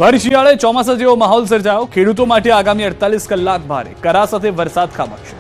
ભર શિયાળે ચોમાસા જેવો માહોલ સર્જાયો. ખેડૂતો માટે આગામી 48 કલાક ભારે કરા સાથે વરસાદ ખાબકશે.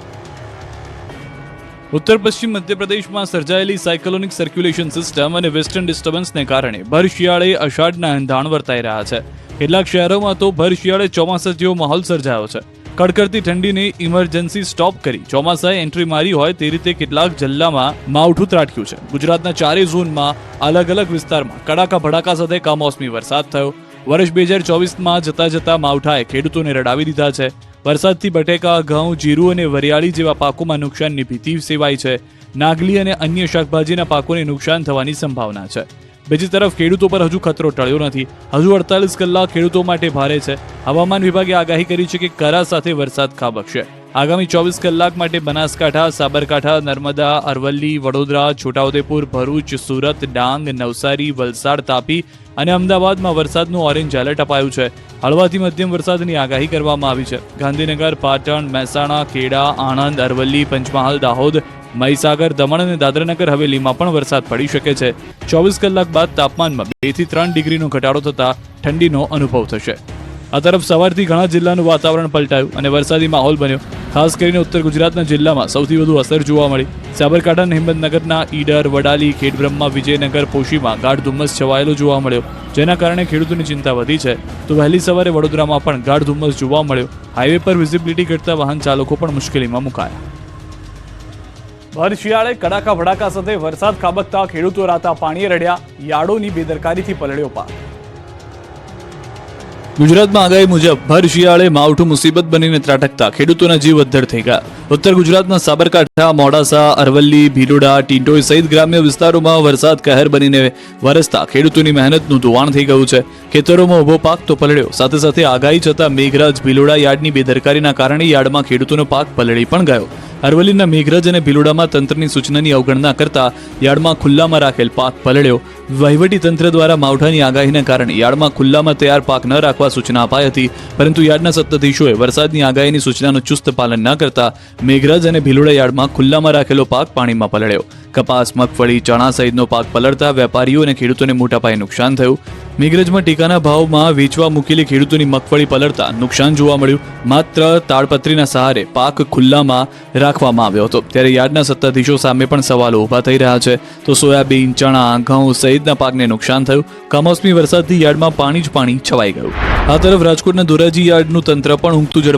ઉત્તર પશ્ચિમ મધ્યપ્રદેશમાં સર્જાયેલી સાયક્લોનિક સર્ક્યુલેશન સિસ્ટમ અને વેસ્ટર્ન ડિસ્ટર્બન્સને કારણે ભર શિયાળે અષાઢના એંધાણ વર્તાઈ રહ્યા છે. કેટલાક શહેરોમાં તો ભર શિયાળે ચોમાસા જેવો માહોલ સર્જાયો છે. કડકડતી ઠંડીને ઇમરજન્સી સ્ટોપ કરી ચોમાસાએ એન્ટ્રી મારી હોય તે રીતે કેટલાક જિલ્લામાં માવઠું ત્રાટક્યું છે. ગુજરાતના ચારેય ઝોનમાં અલગ અલગ વિસ્તારમાં કડાકા ભડાકા સાથે કમોસમી વરસાદ થયો. વર્ષ 2024માં જતા માવઠાએ ખેડૂતોને રડાવી દીધા છે. વરસાદથી બટેકા, ઘઉં, જીરું અને વરિયાળી જેવા પાકોમાં નુકસાનની ભીતિ સેવાઈ છે. નાગલી અને અન્ય શાકભાજીના પાકોને નુકસાન થવાની સંભાવના છે. બીજી તરફ ખેડૂતો પર હજુ ખતરો ટળ્યો નથી. હજુ 48 કલાક ખેડૂતો માટે ભારે છે. હવામાન વિભાગે આગાહી કરી છે કે કરા સાથે વરસાદ ખાબકશે. આગામી 24 કલાક માટે બનાસકાંઠા, સાબરકાંઠા, નર્મદા, અરવલ્લી, વડોદરા, છોટાઉદેપુર, ભરૂચ, સુરત, ડાંગ, નવસારી, વલસાડ, તાપી અને અમદાવાદમાં વરસાદનું ઓરેન્જ એલર્ટ અપાયું છે. હળવાથી મધ્યમ વરસાદની આગાહી કરવામાં આવી છે. ગાંધીનગર, પાટણ, મહેસાણા, ખેડા, આણંદ, અરવલ્લી, પંચમહાલ, દાહોદ, મહીસાગર, દમણ અને દાદરાનગર હવેલીમાં પણ વરસાદ પડી શકે છે. 24 કલાક બાદ તાપમાનમાં 2 થી 3 ડિગ્રીનો ઘટાડો થતા ઠંડીનો અનુભવ થશે. આ તરફ સવારથી ઘણા જિલ્લાનું વાતાવરણ પલટાયું અને વરસાદી માહોલ બન્યો. ખાસ કરીને ઉત્તર ગુજરાતના જિલ્લામાં સૌથી વધુ અસર જોવા મળી. સાબરકાંઠા અને હિંમતનગરના ઈડર, વડાલી, ખેડબ્રહ્મા, વિજયનગર, પોશીમાં ગાઢ ધુમ્મસ છવાયેલો જોવા મળ્યો, જેના કારણે ખેડૂતોની ચિંતા વધી છે. તો વહેલી સવારે વડોદરામાં પણ ગાઢ ધુમ્મસ જોવા મળ્યો. હાઈવે પર વિઝિબિલિટી ઘટતા વાહન ચાલકો પણ મુશ્કેલીમાં મુકાયા. ભર શિયાળે કડાકા ભડાકા સાથે વરસાદ ખાબકતા ખેડૂતો રાતા પાણીએ રડ્યા. યાર્ડોની બેદરકારીથી પલળ્યો પાક. ગુજરાતમાં આગાહી મુજબ ભર શિયાળે માવઠું મુસીબત બનીને ત્રાટકતા ખેડૂતોના જીવ અદ્ધર થઈ ગયા. ઉત્તર ગુજરાતના સાબરકાંઠા, મોડાસા, અરવલ્લી, ભીલોડા, ટીંટોઈ સહિત ગ્રામ્ય વિસ્તારોમાં વરસાદ કહેર બનીને વરસતા ખેડૂતોની મહેનતનું ધોવાણ થઈ ગયું છે. ખેતરોમાં ઉભો પાક તો પલળ્યો, સાથે સાથે આગાહી છતાં મેઘરાજ, ભીલોડા યાર્ડની બેદરકારીના કારણે યાર્ડમાં ખેડૂતોનો પાક પલળી પણ ગયો. અરવલ્લીના મેઘરજ અને ભીલોડામાં તંત્રની સૂચનાની અવગણના કરતા યાર્ડમાં ખુલ્લામાં રાખેલ પાક પલળ્યો. વહીવટી તંત્ર દ્વારા માવઠાની આગાહીના કારણે યાર્ડમાં ખુલ્લામાં તૈયાર પાક ન રાખવા સૂચના અપાઈ હતી, પરંતુ યાર્ડના સત્તાધીશોએ વરસાદની આગાહીની સૂચનાનું ચુસ્ત પાલન ન કરતા મેઘરજ અને ભીલોડા યાર્ડમાં ખુલ્લામાં રાખેલો પાક પાણીમાં પલળ્યો. કપાસ, મગફળી, ચણા સહિતનો પાક પલળતા વેપારીઓ અને ખેડૂતોને મોટા પાયે નુકસાન થયું. મેઘરજમાં ટેકાના ભાવમાં વેચવા મૂકેલી ખેડૂતોની મગફળી પલળતા નુકસાન જોવા મળ્યું. માત્ર તાડપત્રીના સહારે પાક ખુલ્લામાં રાખવામાં આવ્યો હતો, ત્યારે યાર્ડના સત્તાધીશો સામે પણ સવાલો ઊભા થઈ રહ્યા છે. તો સોયાબીન, ચણા, ઘઉં સહિતના પાકને નુકસાન થયું. કમોસમી વરસાદથી યાર્ડમાં પાણી જ પાણી છવાઈ ગયું. આ તરફ રાજકોટના ધોરાજી યાર્ડનું તંત્ર પણ ઊંઘતું